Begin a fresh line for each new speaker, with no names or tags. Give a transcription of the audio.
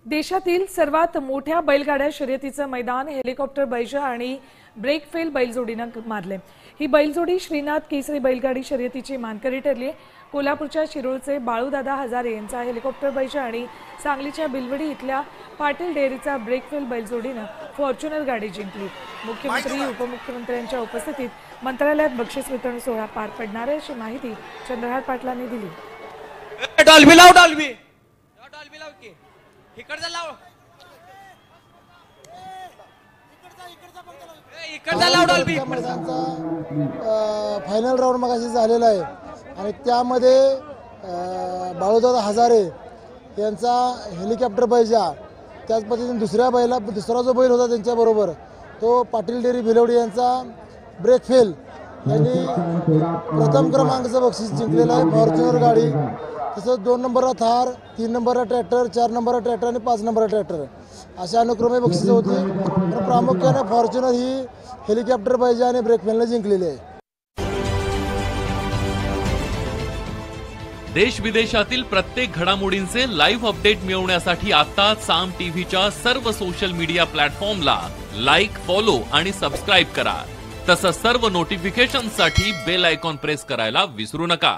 देशातील सर्वात मोठ्या बैलगाड्या शर्यतीचं मैदान हेलिकॉप्टर बैजा आणि ब्रेक फेल बैलजोडीनं मारले। ही बैलजोडी श्रीनाथ केसरी बैलगाडी शर्यतीची मानकरी ठरली। कोल्हापूरच्या शिरोळचे बाळूदादा हजारे यांचा हेलिकॉप्टर बैजा आणि सांगलीच्या बिलवडी इथल्या पाटील डेअरीचा ब्रेक फेल बैलजोडीनं फॉर्च्युनर गाडी जिंकली। मुख्यमंत्री उपमुख्यमंत्र्यांच्या उपस्थितीत मंत्रालयात बक्षीस वितरण सोहळा पार पडणार आहे अशी माहिती चंद्रहार पाटलांनी दिली।
फायनल राऊंड मगाशी झालेला आहे आणि त्यामध्ये बाळूदादा हजारे यांचा हेलिकॉप्टर बैजा, त्याच पद्धतीने दुसरा जो बैल होता त्यांच्याबरोबर तो पाटील डेअरी भिलवडी यांचा ब्रेक फेल यांनी प्रथम क्रमांकाचं बक्षीस जिंकलेलं आहे। फॉर्च्युनर गाडी, तसंच 2 नंबरला थार, 3 नंबरला ट्रॅक्टर, 4 नंबरला ट्रॅक्टर आणि 5 नंबरला ट्रॅक्टर अशा अनुक्रमे बक्षिसं होती। पण प्रामुख्याने फॉर्च्युनर ही हेलिकॉप्टर बैजा आणि ब्रेक फेलने जिंकलेली आहे।
देश विदेशातील प्रत्येक घडामोडींचे लाईव्ह अपडेट मिळवण्यासाठी आता साम टीव्हीच्या सर्व सोशल मीडिया प्लॅटफॉर्मला लाईक, फॉलो आणि सबस्क्राईब करा। तसंच सर्व नोटिफिकेशनसाठी बेल आयकॉन प्रेस करायला विसरू नका।